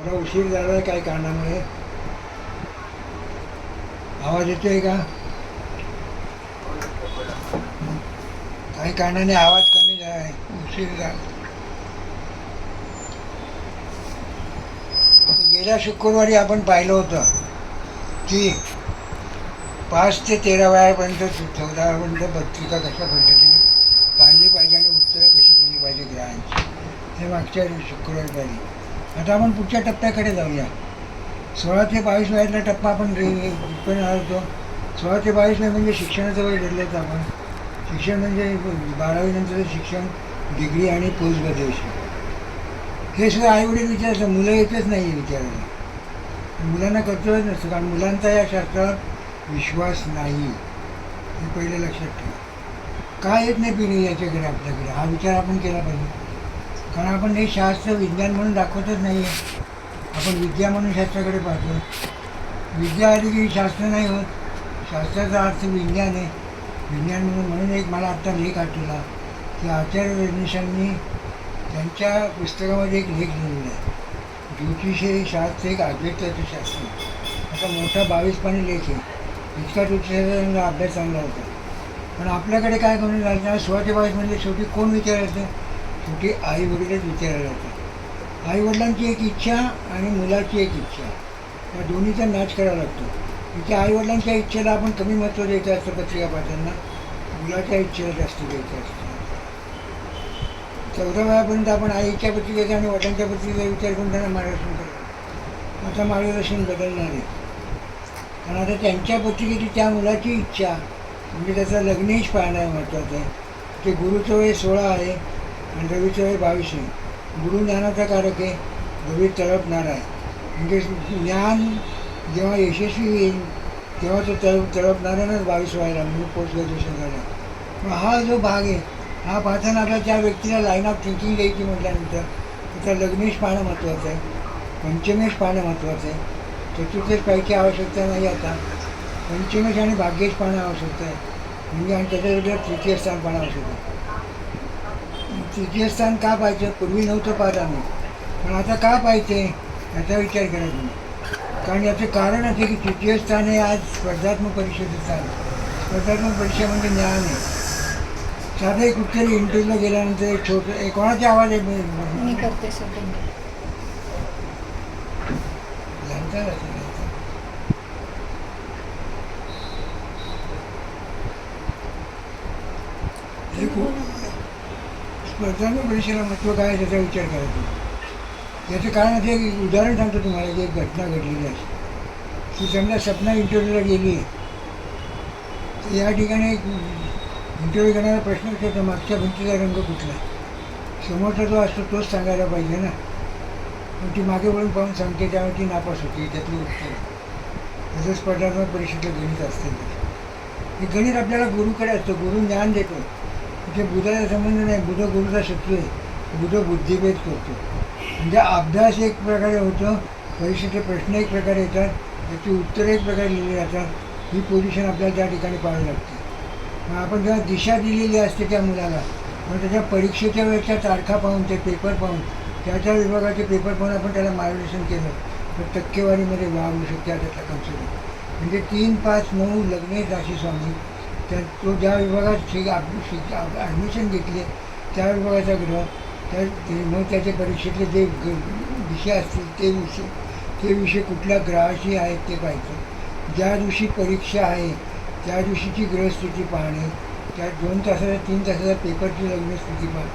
थोडा उशीर झाला काही कारणामुळे. आवाज येतोय का? काही कारणाने आवाज कमी झाला आहे, उशीर झाला. गेल्या शुक्रवारी आपण पाहिलं होतं की 5 ते 13 वयापर्यंत 14पर्यंत पत्रिका कशा पद्धतीने पाहिली पाहिजे आणि उत्तरं कशी दिली पाहिजे ग्रहांची, हे मागच्या शुक्रवारी पाहिली. आता आपण पुढच्या टप्प्याकडे जाऊया. 16 ते 22 वयातला टप्पा आपण पण होतो. 16 ते 22 वय म्हणजे शिक्षणाचं वय धरलेच आपण. शिक्षण म्हणजे 12वी नंतरचं शिक्षण, डिग्री आणि पोस्ट ग्रॅज्युएशन. हे सुद्धा आईवडील विचारायचं, मुलं येतच नाही आहे विचारायला. मुलांना कर्तव्यच नसतं, कारण मुलांचा या शास्त्रावर विश्वास नाही, हे पहिले लक्षात ठेवा. का येत नाही पिढी याच्याकडे आपल्याकडे, हा विचार आपण केला पाहिजे. कारण आपण हे शास्त्र विज्ञान म्हणून दाखवतच नाही आहे, आपण विद्या म्हणून शास्त्राकडे पाहतो. विद्या आली की शास्त्र नाही होत. शास्त्राचा अर्थ विज्ञान आहे. विज्ञान म्हणून एक मला आत्ता लेख आठवला की आचार्य रजनीशांनी त्यांच्या पुस्तकामध्ये एक लेख लिहिलेला आहे, ज्योतिषे शास्त्र एक अद्वैताचे शास्त्र. असा मोठा 22 पानी लेख आहे. इतका ज्योतिषाचा अभ्यास चांगला होता. पण आपल्याकडे काय करून राहायचं, 16 ते 22 म्हणजे शेवटी कोण विचारायचं? शेवटी आई वडीलच विचारायला जातात. आईवडिलांची एक इच्छा आणि मुलाची एक इच्छा, या दोन्हीचा मॅच करावा लागतो. तिच्या आईवडिलांच्या इच्छेला आपण कमी महत्त्व द्यायचं असतं पत्रिका पाहताना, मुलाच्या इच्छेला जास्त द्यायचं असतं. 14 वयापर्यंत आपण आईच्या पत्रिकेचा आणि वडिलांच्या पत्रिकेचा विचार करून त्यांना मार्गदर्शन करतो. आता मार्गदर्शन बदलणार आहे, कारण आता त्यांच्या पत्रिकेची त्या मुलाची इच्छा म्हणजे त्याचा लग्नेश पाहणं आहे महत्त्वाचं आहे. ते गुरुचं वय 16 आहे आणि रवीचं वय 22 आहे. गुरु ज्ञानाचा कारक आहे, रवी तळपणारा आहे. म्हणजे ज्ञान जेव्हा यशस्वी येईल तेव्हा तो तळपणाऱ्यानंच 22 व्हायला, म्हणजे पोस्ट ग्रॅज्युएशन झालं. मग हा जो भाग आहे, हा पाहताना आपल्या त्या व्यक्तीला लाईन ऑफ थिंकिंग द्यायची म्हटल्यानंतर त्याचा लग्नेश पाहणं महत्त्वाचं आहे, पंचमेश पाहणं महत्त्वाचं आहे. चतुर्थेश पाहायची आवश्यकता नाही आता, पंचमेश आणि भाग्येश पाहणं आवश्यकता आहे. म्हणजे आणि त्याच्याबरोबर तृतीय स्थान पाहणं आवश्यक आहे. तृतीय स्थान का पाहायचं? पूर्वी नव्हतं पाहत आम्ही, पण आता का पाहिजे याचा विचार करा तुम्ही. कारण याचं कारण असं की तृतीय स्थान हे आज स्पर्धात्मक परीक्षेचं स्थान आहे. स्पर्धात्मक परीक्षा म्हणजे ज्ञान आहे. साधं एक कुठेतरी इंटरव्ह्यूला गेल्यानंतर एक छोटं कोणाचा आवाज आहे मी करते सेकंड. स्पर्धात्मक परीक्षेला महत्त्व काय आहे त्याचा विचार करायचा. याचं कारण असं एक उदाहरण सांगतो तुम्हाला की एक घटना घडलेली आहे की समजा सपना इंटरव्ह्यूला गेली आहे, तर या ठिकाणी एक इंटरव्ह्यू घेणारा प्रश्न विचारतो, मागच्या भिंतीचा रंग कुठला? समोरचा जो असतो तोच सांगायला पाहिजे ना. पण ती मागे वळून पाहून सांगते, त्यामुळे ती नापास होती. त्यातली उत्तर तसं स्पर्धात्मक परीक्षेचं गणित असतं. हे गणित आपल्याला गुरुकडे असतं, गुरु ज्ञान देतो. तिथे बुधाचा संबंध नाही, बुध गुरुचा शत्रू आहे. बुध बुद्धिभेद करतो. म्हणजे अभ्यास एक प्रकारे होतो, परीक्षेचे प्रश्न एक प्रकारे येतात, त्याची उत्तरं एक प्रकारे लिहिली जातात. ही पोझिशन आपल्याला त्या ठिकाणी पाहावी लागते. मग आपण जेव्हा दिशा दिलेली असते त्या मुलाला, मग त्याच्या परीक्षेच्या वेळेच्या तारखा पाहून, ते पेपर पाहून, त्या विभागाचे पेपर पाहून आपण त्याला मार्गदर्शन केलं तर टक्केवारीमध्ये वाढ होऊ शकते. त्यातला कन्सिडर म्हणजे 3, 5, 9 लग्नेश राशी स्वामी, त्या तो ज्या विभागात ॲडमिशन घेतले त्या विभागाचा ग्रह, मग त्याच्या परीक्षेतले जे विषय असतील ते विषय कुठल्या ग्रहाशी आहेत ते पाहायचं. ज्या दिवशी परीक्षा आहे त्या दिवशीची ग्रहस्थिती पाहणे, त्या 2 तासाच्या 3 तासाच्या पेपरची लग्नस्थिती पाहणे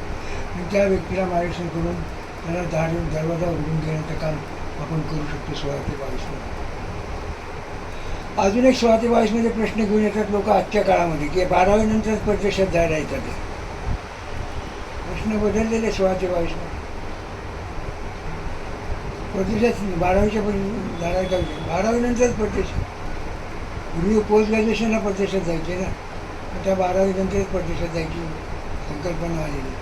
आणि त्या व्यक्तीला मार्गदर्शन करून त्याला दरवाजा उघडून घेण्याचं काम आपण करू शकतो. 16 ते 22 मध्ये अजून एक 16 ते 22 मध्ये प्रश्न घेऊन येतात लोक आजच्या काळामध्ये की 12वी नंतरच प्रत्यक्षात जायला येतात. प्रश्न बदललेले 16 ते 22 मध्ये. प्रत्यक्षात 12वीच्या झाला का? 12वी नंतरच प्रत्यक्षात. पूर्वी पोस्ट ग्रॅज्युएशनला प्रत्यक्षात जायचे ना, आता 12वी नंतरच प्रत्यक्षात जायची संकल्पना आलेली.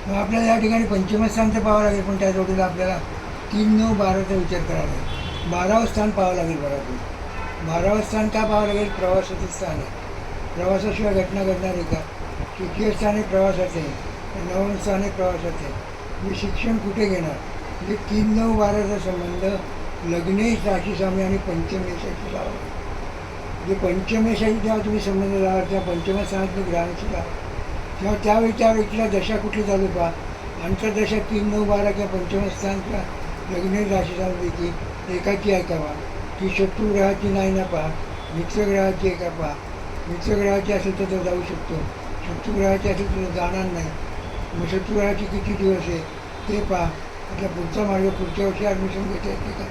मग आपल्याला या ठिकाणी पंचम स्थान तर पाहावं लागेल, पण त्या जोडीला आपल्याला 3, 9, 12चा विचार करावा लागेल. 12वं स्थान पाहावं लागेल. 12वं स्थान का पाहावं लागेल? प्रवासाचं स्थान आहे. प्रवासाशिवाय घटना घडणार आहे का? तृतीय स्थान हे प्रवासाचं आहे, 9वं स्थान हे प्रवासाचं आहे. म्हणजे शिक्षण कुठे घेणार, म्हणजे 3-9-12चा संबंध लग्नेश राशीस्वामी आणि पंचमेशाशी लावा. म्हणजे पंचमेशाशी जेव्हा तुम्ही संबंध लावा तेव्हा पंचमस्थानातल्या ग्रहांशी लावा, तेव्हा त्यावेळी त्या व्यक्तीला दशा कुठली चालू पहा. अंतर्दशा 3-9-12 किंवा पंचमस्थानच्या लग्नेश राशीस्वामीपैकी एकाची ऐकावा. ती शत्रुग्रहाची नाही ना पहा, मित्रग्रहाची एका पहा. मित्रग्रहाची असेल तर तो जाऊ शकतो, शत्रुग्रहाची असेल तर तो जाणार नाही. मग शत्रुग्रहाची किती दिवस आहे ते पहा. आपला पुढचा मार्ग पुढच्या वर्षी ॲडमिशन घेता येते का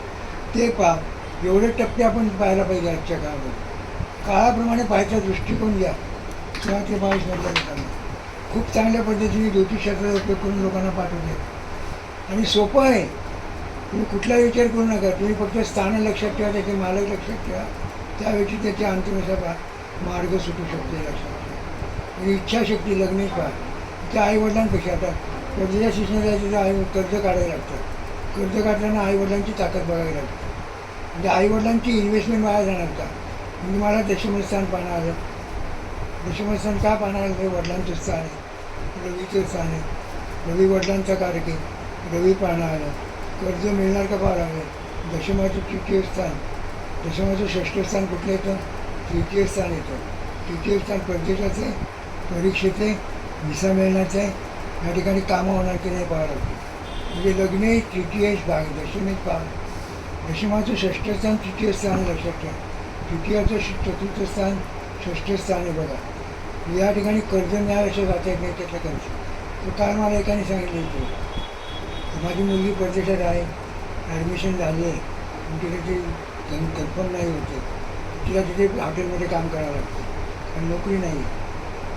ते पहा. एवढे टप्पे आपण पाहायला पाहिजे आजच्या काळामध्ये. काळाप्रमाणे पाहायचा दृष्टिकोन घ्या तेव्हा ते 22 लोकांना खूप चांगल्या पद्धतीने ज्योतिषशास्त्राचा उपयोग करून लोकांना पाठवते. आणि सोपं आहे. तुम्ही कुठलाही विचार करू नका. तुम्ही फक्त स्थान लक्षात ठेवा, त्याचे मालक लक्षात ठेवा, त्यावेळी त्याच्या अंतिमेचा मार्ग सुटू शकते लक्षात ठेवा. आणि इच्छाशक्ती लग्नेच पहा. त्या आईवडिलांपेक्षा आता कर्जाच्या शिक्षण जायचं तर कर्ज काढायला लागतं. कर्ज काढताना आईवडिलांची ताकद बघावी लागते. म्हणजे आईवडिलांची इन्व्हेस्टमेंट वाया जाणार का. म्हणजे मला दशमस्थान पाहणं आलं. दशमस्थान का पाहणं आलं तर वडिलांचं स्थान आहे, रवीचं स्थान आहे. रवी वडिलांचा कारक आहे, रवी पाहणं आलं. कर्ज मिळणार का पाहावं लागलं. दशमाचं तृतीय स्थान, दशमाचं षष्ठ स्थान कुठलं येतं, तृतीय स्थान येतं. तृतीय स्थान परदेशाचं आहे, परीक्षेचं आहे, व्हिसा मिळण्याचं आहे. या ठिकाणी कामं होणार की नाही पाहावं लागतं. म्हणजे लग्ने तृतीयेश भाग दशमेश पाहा. दशमाचं षष्ठ स्थान तृतीय स्थान लक्षात ठेवा. तृतीयाचं चतुर्थ स्थान षष्ठ स्थान आहे बघा. या ठिकाणी कर्ज मिळाल्याशिवाय जाता येत नाही त्यातलं कर्ज. तो काल मला एकाने सांगितलं होतं, माझी मुलगी परदेशात आहे, ॲडमिशन झाली आहे, पण तिथे ती कन्फर्म नाही होते, तिला तिथे हॉटेलमध्ये काम करावं लागतं आणि नोकरी नाही.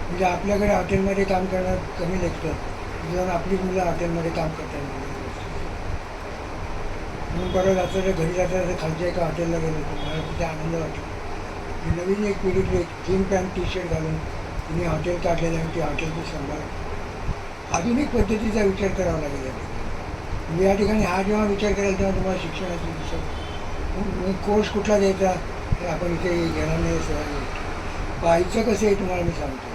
म्हणजे आपल्याकडे हॉटेलमध्ये काम करणार कमी लागतं, जाऊन आपली मुलं हॉटेलमध्ये काम करतात. म्हणून परवा जाता घरी जाता खालच्या एका हॉटेलला गेलो होतो. मला तिथे आनंद वाटला. नवीन एक पिढीतली एक जीन पॅन्ट टी शर्ट घालून तिने हॉटेल काढलेलं आणि ती हॉटेलची सांभाळ आधुनिक पद्धतीचा विचार करावा लागेल. म्हणजे या ठिकाणी हा जेव्हा विचार कराल तेव्हा तुम्हाला शिक्षणाची दिशा कोर्स कुठला द्यायचा हे आपण इथे घेणार नाही. सगळ्यांनी पाहायचं कसं आहे तुम्हाला मी सांगतो.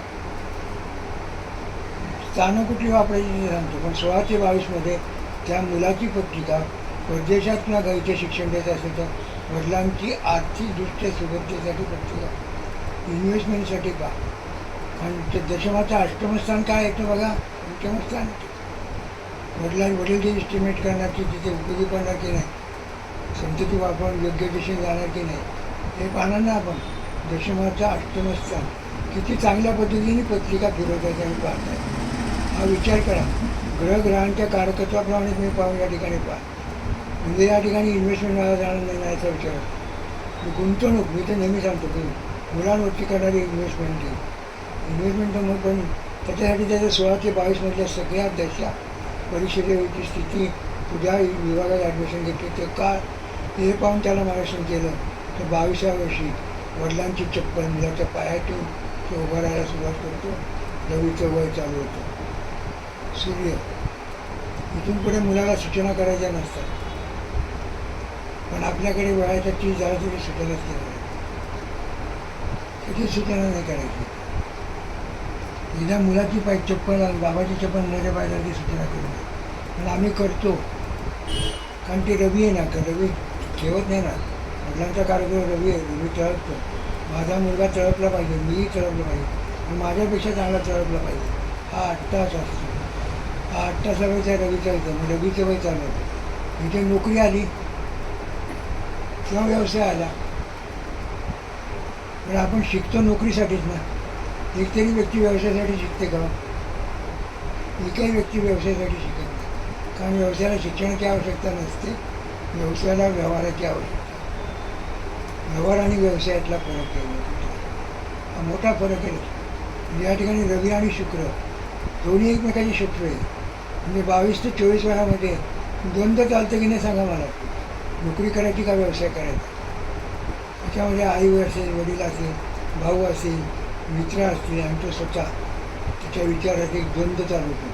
स्थानं कुठली वापरायची सांगतो. पण 16 ते 22मध्ये त्या मुलाची पत्रिका परदेशात किंवा गाईचे शिक्षण द्यायचं असेल तर वडिलांची आर्थिकदृष्ट्या सुबत्तेसाठी पत्रिका, इन्व्हेस्टमेंटसाठी पहा. आणि ते दशमाचं अष्टमस्थान काय येतं बघा, पंचमस्थान येतं. वडील जे इस्टिमेट करणार की तिथे उपयोगी पडणार की नाही, संतती वापरून योग्य दिशेने जाणार की नाही हे पाहणार ना आपण. दशमाचं अष्टमस्थान किती चांगल्या पद्धतीने पत्रिका फिरवतायचं आणि पाहताय हा विचार करा. ग्रहांच्या कारकत्वाप्रमाणे तुम्ही पाहून या ठिकाणी पहा. म्हणजे या ठिकाणी इन्व्हेस्टमेंट व्हायला जाणार नाही याचा विचार. गुंतवणूक मी तर नेहमी सांगतो की मुलांवरती करणारी इन्व्हेस्टमेंट तर मग पण त्याच्यासाठी त्याच्या 16 ते 22मधल्या सगळ्या दशा परीक्षेची स्थिती, तुझ्या विभागात ॲडमिशन घेतली ते काळ हे पाहून त्याला मार्गदर्शन केलं तर 22व्या वर्षी वडिलांची चप्पल मुलाच्या पायात ठेवून तो उभा राहायला सुरुवात करतो. रवीचं वय चालू होतं. सूर्य इथून पुढे मुलाला सूचना करायच्या नसतात. पण आपल्याकडे वयाच्या 30 झाला तरी सूचनाच केलं नाही. त्याची सूचना नाही करायची. एकदा मुलाची पाय चप्पल आणि बाबाची चप्पल मुलाच्या पायाला ती सूचना करू नये. पण आम्ही करतो कारण ते रवी आहे ना, का रवी ठेवत नाही ना. वडिलांचा कार्यक्रम रवी आहे, रवी तळपतो. माझा मुलगा तळपला पाहिजे, मीही तळपलं पाहिजे, आणि माझ्यापेक्षा चांगला तळपला पाहिजे. हा 8 तास असतो. हा 8 तासा वेळ त्या रवीचा येतो. मग रवीचं वय चालू होतं. इथे नोकरी आली किंवा व्यवसाय आला. पण आपण शिकतो नोकरीसाठीच ना. एकतरी व्यक्ती व्यवसायासाठी शिकते का. एकही व्यक्ती व्यवसायासाठी शिकत नाही. कारण व्यवसायाला शिक्षणाची आवश्यकता नसते, व्यवसायाला व्यवहाराची आवश्यकता. व्यवहार आणि व्यवसायातला फरक आहे, हा मोठा फरक आहे. या ठिकाणी रवी आणि शुक्र दोन्ही एकमेकाची शत्रू आहे. म्हणजे 22 ते 24 वयामध्ये द्वंद्व चालतं की नाही सांगा मला. नोकरी करायची का व्यवसाय करायचा. त्याच्यामध्ये आई असेल, वडील असेल, भाऊ असेल, मित्र असतील, आमचं स्वतः त्याच्या विचारात एक द्वंद्व चालू होतो.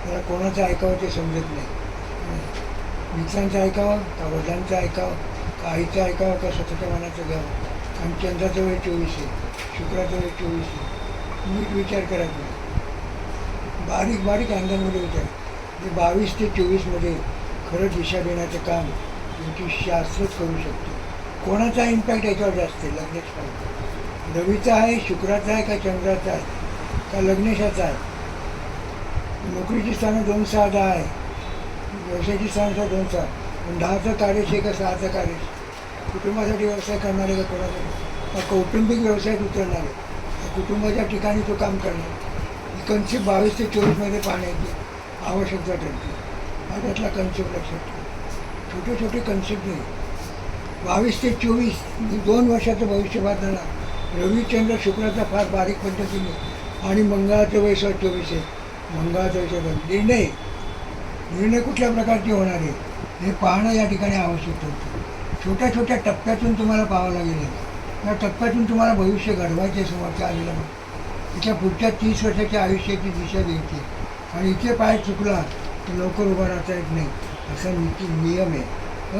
त्याला कोणाचं ऐकावं ते समजत नाही. मित्रांचं ऐकावं का वडिलांचं ऐकावं का आईचं ऐकावं का स्वतःच्या मनाचं घ्यावं. आणि चंद्राचं वय 24 आहे, शुक्राचं वय 24 आहे. नीट विचार करायचा, बारीक बारीक अँगलमध्ये विचार. म्हणजे 22 ते 24मध्ये खरं दिशा देण्याचं काम ज्योतिषशास्त्रच करू शकतो. कोणाचा इम्पॅक्ट याच्यावर जास्त आहे? लग्नेश पाहतो. रवीचा आहे, शुक्राचा आहे, का चंद्राचा आहे, का लग्नेशाचा आहे? नोकरीची स्थानं 2-6-10 आहे, व्यवसायाची स्थानं 2-6. पण 10चं कार्यश आहे का 6चं कार्यश? कुटुंबासाठी व्यवसाय करणारे का कोणासाठी? का कौटुंबिक व्यवसायात उतरणारे, कुटुंबाच्या ठिकाणी तो काम करणार? ही कन्सेप्ट 22 ते 24मध्ये पाहण्याची आवश्यकता ठरते. हा त्यातला कन्सेप्ट लक्षात ठेवा. छोटे छोटे कन्सेप्ट नाही. 22 ते 24 2 वर्षाचं भविष्य पाहताना रविचंद्र शुक्राचा फार बारीक पद्धतीने आणि मंगळाचं वय 24 आहे. मंगळाचं वय निर्णय कुठल्या प्रकारचे होणार आहे हे पाहणं या ठिकाणी आवश्यक होतं. छोट्या छोट्या टप्प्यातून तुम्हाला पाहावं लागेल. या टप्प्यातून तुम्हाला भविष्य घडवायचे समोरच्या आलेलं मग तिच्या पुढच्या 30 वर्षाच्या आयुष्याची दिशा द्यायची. आणि इथे पाय चुकला तर लवकर उभा राहता येत नाही, असा नियम आहे,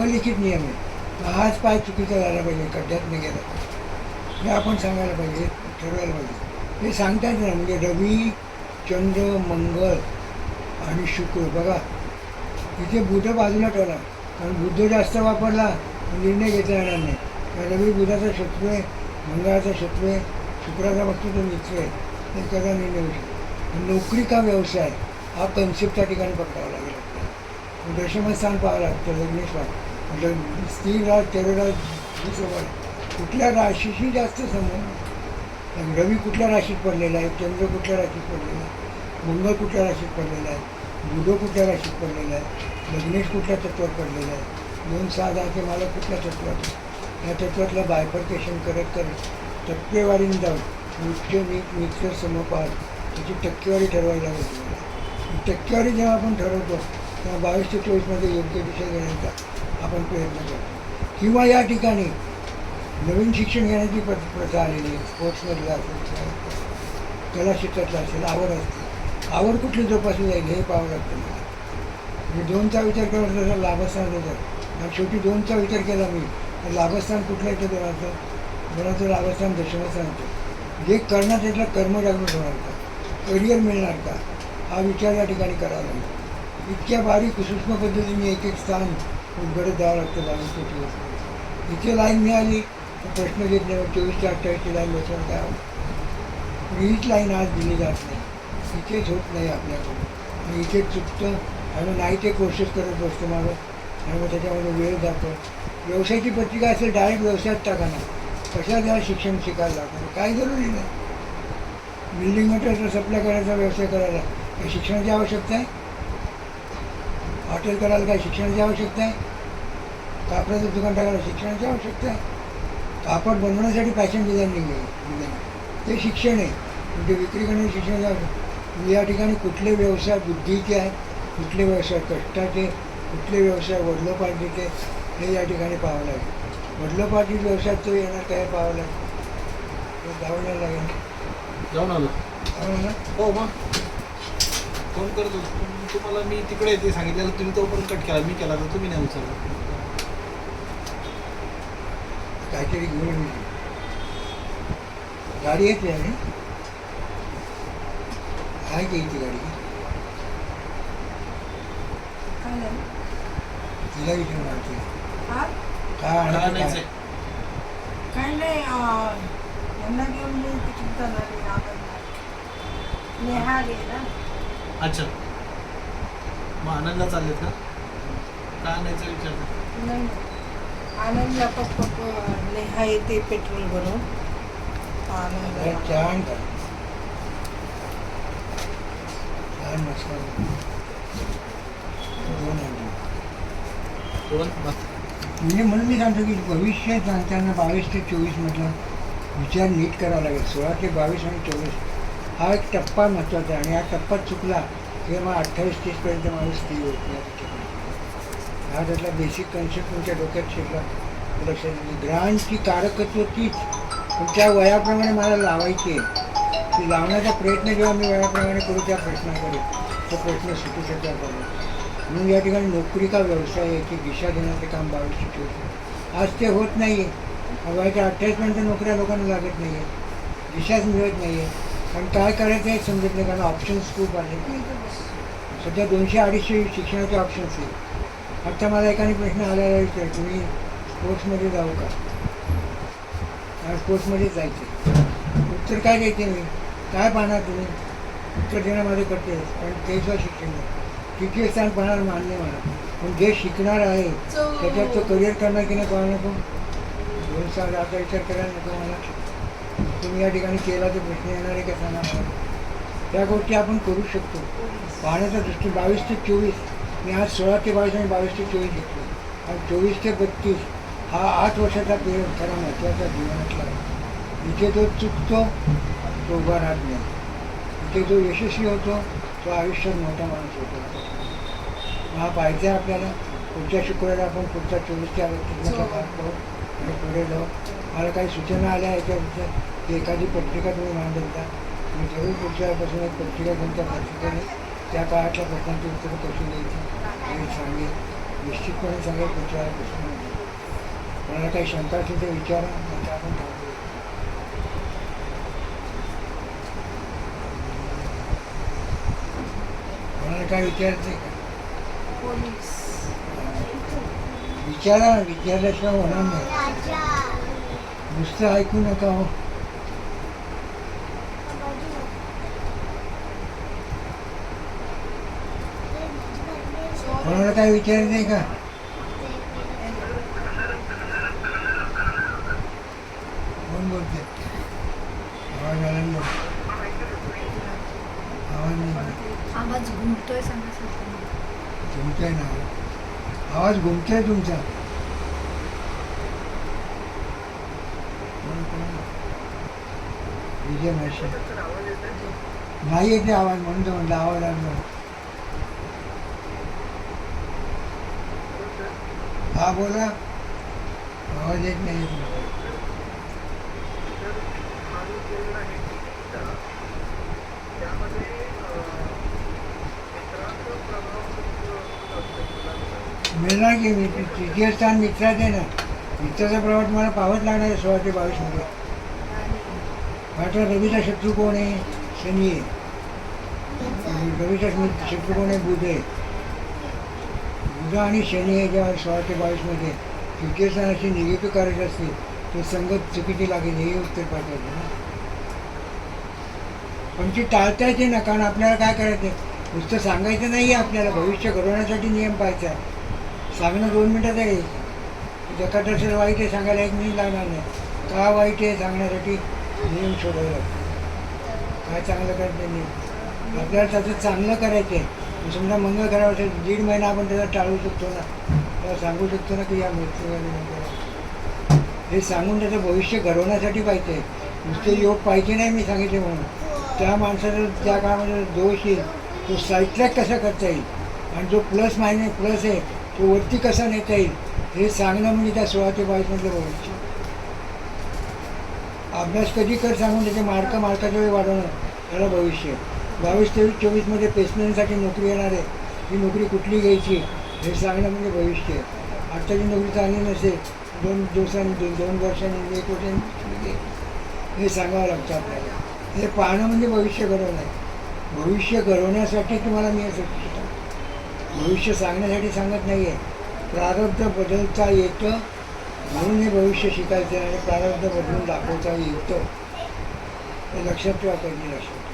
अलिखित नियम आहे. हाच पाय चुकीचा झाला पाहिजे, खड्ड्यात नाही गेला पाहिजे, हे आपण सांगायला पाहिजे, ठरवायला पाहिजे. हे सांगता येत ना. म्हणजे रवी, चंद्र, मंगळ आणि शुक्र बघा, इथे बुध बाजूला ठेवला, कारण बुद्ध जास्त वापरला निर्णय घेता येणार नाही. रवी बुधाचा शत्रू आहे, मंगळाचा शत्रू आहे, शुक्राचा फक्त तो मित्र आहे, हे कसा निर्णय होऊ शकतो. नोकरी का व्यवसाय हा कन्सेप्ट त्या ठिकाणी पकडावा लागेल आपल्याला. दशमस्थान पाहावं लागतं. लग्नेश म्हणजे स्थिर राज, तेरराज कुठल्या राशीशी जास्त संबंध. रवी कुठल्या राशीत पडलेला आहे, चंद्र कुठल्या राशीत पडलेला आहे, मंगळ कुठल्या राशीत पडलेला आहे, बुध कुठल्या राशीत पडलेला आहे, लग्नेश कुठल्या तत्वात पडलेला आहे, 2-6-10चे मालक कुठल्या तत्वात. या तत्वातलं बायफर्केशन करत करत टक्केवारीने जाऊन उच्च नीट मित्र समपात त्याची टक्केवारी ठरवायला लागते. टक्केवारी जेव्हा आपण ठरवतो तेव्हा 22 ते 24मध्ये योग्य दिशा घेण्याचा आपण प्रयत्न करतो. किंवा या ठिकाणी नवीन शिक्षण घेण्याची प्रथा आलेली आहे. स्पोर्ट्समधलं असेल, कला क्षेत्रातलं असेल, आवड असते. आवड कुठली जोपासली जाईल हे पाहावं लागतं मला. म्हणजे 2चा विचार करत असेल लाभस्थान होतं, आणि शेवटी 2चा विचार केला मी तर लाभस्थान कुठलं येतं? दोनाचं लाभस्थान दशमस्थान होतं. जे करणार त्यातलं कर्म जागृत होणार का, करिअर मिळणार का, हा विचार या ठिकाणी करावा लागेल. इतक्या बारीक सूक्ष्म पद्धतीने एक एक स्थान उलगडत द्यावं लागतं. 22 ते 24 इथे लाईन मिळाली तर प्रश्न घेत नाही. 24 ते 28ची लाईन बसवून काय हवं. हीच लाईन आज दिली जात नाही, इथेच होत नाही आपल्याकडून, आणि इथेच चुकतं. आणि नाही ते कोर्सेस करत बसतो माणूस, आणि मग त्याच्यामध्ये वेळ जातो. व्यवसायाची पत्रिका असेल डायरेक्ट व्यवसायात टाका ना, कशा द्या शिक्षण शिकायला लागतं, काही जरुरी नाही. बिल्डिंग मटेरियल सप्लाय करायचा व्यवसाय करायला काही शिक्षणाची आवश्यकता आहे? हॉटेल करायला काय शिक्षणाची आवश्यकता आहे? कापडाचं दुकान टाकायला शिक्षणाची आवश्यकता आहे? कापड बनवण्यासाठी फॅशन डिझायनिंग ते शिक्षण आहे, म्हणजे विक्री करण्याची शिक्षणाची आवश्यकता. या ठिकाणी कुठले व्यवसाय बुद्धीचे आहे, कुठले व्यवसाय कष्टाचे, कुठले व्यवसाय वडिलोपार्जिते, हे या ठिकाणी पाहावं लागेल. वडिलोपार्जित व्यवसायात तो येणार काय पाहावं लागेल, जाऊन यायला लागेल. जाऊन आलो हो. मग फोन करतो तुम्हाला मी तिकडे येते सांगितलेलं, तुम्ही तो पण कट केला, मी केला तर तुम्ही नाही उचलला. काहीतरी घेऊन गाडी येते आणि आहे की ती गाडी तिला विचारून आणते काय आणायचं काय नाही. यांना घेऊन मी तिकीट जाणार नेहा गेला. अच्छा, मग आनंदला चाललेत का? काय आणायचं विचारतो. नाही आनंदला पप्पा नेहा येते पेट्रोल भरून. आनंद छान का छान मस्त दोन म्हणजे म्हणून मी सांगतो की भविष्य सांगताना 22 ते 24मधला विचार नीट करावा लागेल. 16 ते 22 आणि 24 हा एक टप्पा महत्त्वाचा आहे, आणि हा टप्पा चुकला किंवा मग 28-30पर्यंत माणूस स्थिर होत नाही. हा त्यातला बेसिक कन्सेप्ट तुमच्या डोक्यात शिरला लक्षात येईल. ग्रहांची कारकत्व तीच, पण त्या वयाप्रमाणे मला लावायची आहे. ती लावण्याचा प्रयत्न जेव्हा मी वयाप्रमाणे करू त्या प्रश्नाकडे तो प्रश्न सुटू शकतो. म्हणून या ठिकाणी नोकरी का व्यवसाय याची दिशा देण्याचं काम 22 ते 24 आज ते होत नाही आहे. वयाच्या 28पर्यंत नोकऱ्या लोकांना लागत नाही आहे, दिशाच मिळत नाही आहे. कारण काय करायचं हे समजत नाही, कारण ऑप्शन्स खूप आले. सध्या 200-250 शिक्षणाचे ऑप्शन्स आहेत. आता मला एकाने प्रश्न आलेला विचार तुम्ही स्पोर्ट्समध्ये जाऊ का? स्पोर्ट्समध्येच जायचे. उत्तर काय द्यायचे मी? काय पाहणार तुम्ही? उत्तर देणं माझं कर्तव्य आहे. पण तेच शिक्षण नाही. तृतीय स्थान पाहणार मान्य मला, पण जे शिकणार आहे त्याच्यात तो करिअर करणार की नाही पाहणं नको. 2 साल आता विचार करायला नको मला. तुम्ही या ठिकाणी केला तर प्रश्न येणार आहे का सांगा मला. त्या गोष्टी आपण करू शकतो. पाहण्याचा दृष्टी 22 ते 24. मी आज 16 ते 22 आणि 22 ते 24 घेतलो. आणि 24 ते 32 हा 8 वर्षाचा पिरियड खरा महत्त्वाचा जीवनातला आहे. इथे जो चुकतो तो उभा राहत नाही. इथे जो यशस्वी होतो तो आयुष्यात मोठा माणूस होतो. हा पाहिजे आपल्याला. पुढच्या शुक्रवारी आपण पुढच्या 24 त्या व्यक्तीचा भाग पाहू आणि पुढे जाऊ. मला काही सूचना आल्या याच्याविषयी की एखादी पत्रिका तुम्ही मांडल का? मी जरूर पुढच्यापासून एक पत्रिका घेऊन त्या पत्रिकेने त्या काळातल्या प्रश्नांची उत्तरं कशी द्यायची हे सांगेल. निश्चितपणे सांगेल पुढच्या वेळेपासून. कोणाला काही शंका असेल तर विचारा, म्हणजे आपण थांबू. कोणाला काय विचारायचं आहे का? पोलीस. विचारा. विचारल्याशिवाय होणार नाही. नुसतं ऐकू नका हो. कोणाला काय विचारायचं आहे का? कोण बोलते? आवाज आला नाही. आवाज नाही. आवाज घुमतोय सांगा सर. तुमचा ना आवाज घुमतोय तुमचा. विजय माशी नाही येते आवाज म्हणतो म्हणलं आवाज आणला. हा बोला. आवाज येत नाही. मिळणार की मी तृतीय स्थान मित्राचं आहे ना. मित्राचा प्रवास मला पाहावंच लागणार आहे 16 ते 22 मध्ये. आता रवीचा शत्रू कोण आहे? शनी आहे. रवीचा शत्रू कोण आहे? बुध आहे. बुध आणि शनी आहे जेव्हा 16 ते 22 मध्ये तृतीय स्थानाची निगेटिव्ह करायची असते तर संगत चुकीची लागेल हे उत्तर पाठवायचं ना. पण ती टाळता येते ना. कारण आपल्याला काय करायचं आहे? नुसतं सांगायचं नाही आहे आपल्याला. भविष्य घडवण्यासाठी नियम पाहायचा आहे. सांगणं 2 मिनटात आहे. जगात असेल वाईट आहे सांगायला 1 मिनिट लागणार नाही. का वाईट आहे सांगण्यासाठी नियम शोधावे लागतात. काय चांगलं करायचं नियम आपल्याला त्याचं चांगलं करायचं आहे. समजा मंगळ करावं असेल 1.5 महिना आपण त्याला टाळू शकतो ना. त्याला सांगू शकतो ना की या मृत्यूमध्ये हे सांगून त्याचं भविष्य घडवण्यासाठी पाहिजे आहे. नुसते योग पाहिजे नाही मी सांगितले म्हणून. त्या माणसाचा त्या काळामध्ये दोष येईल तो साईडट्रॅक कसा करता येईल आणि जो प्लस आहे तो वरती कसा नेता येईल हे सांगणं म्हणजे त्या 16 ते 22 मधलं भविष्य. अभ्यास कधी कर सांगून त्याचे मार्काच्या वेळी वाढवणं त्याला भविष्य. 22, 23, 24 मध्ये प्लेसमेंटसाठी नोकरी येणार आहे. ही नोकरी कुठली घ्यायची हे सांगणं म्हणजे भविष्य. आत्ताची नोकरी चांगली नसेल 2 दिवसांनी 2 वर्षांनी 1 वर्षांनी हे सांगावं लागतं आपल्याला. हे पाहणं म्हणजे भविष्य घडवणं आहे. भविष्य घडवण्यासाठी तुम्हाला मी असं शिकतो. भविष्य सांगण्यासाठी सांगत नाही आहे. प्रारब्ध बदलता येतं म्हणून हे भविष्य शिकायचं आणि प्रारब्ध बदलून दाखवता येतं हे लक्षात ठेवा. पहिली लक्षात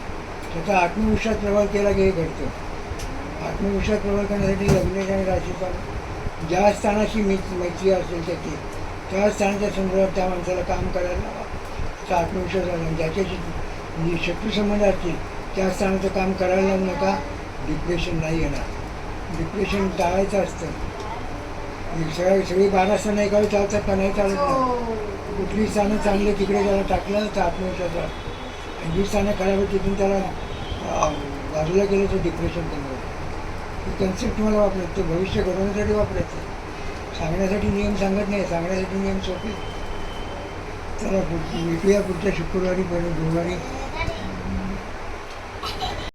त्याचा आत्मविश्वास प्रभाव केला की हे घडतं. आत्मविश्वास प्रभाव करण्यासाठी लग्नेश आणि राशीफळ ज्या स्थानाशी मैत्री असेल त्याची त्या स्थानाच्या संदर्भात त्या माणसाला काम करायला लावा. त्याचा आत्मविश्वास आला. ज्याच्याशी शत्रू संबंध असतील त्या स्थानाचं काम करायला लावू नका. डिप्रेशन नाही येणार. डिप्रेशन टाळायचं असतं. सगळी 12 स्थानं एकावेळी चालतात का? नाही चालत ना. कुठली स्थानं चांगली तिकडे त्याला टाकलं तर आत्मविश्वास आणि जी स्थानं खराब आहे तिथून त्याला बाजूला गेलं तर डिप्रेशन कमी होतं. ही कन्सेप्ट मला वापरायचं. ते भविष्य घडवण्यासाठी वापरायचं. सांगण्यासाठी नियम सांगत नाही. सांगण्यासाठी नियम सोपे. चला भेटूया पुढच्या शुक्रवारी गुरुवारी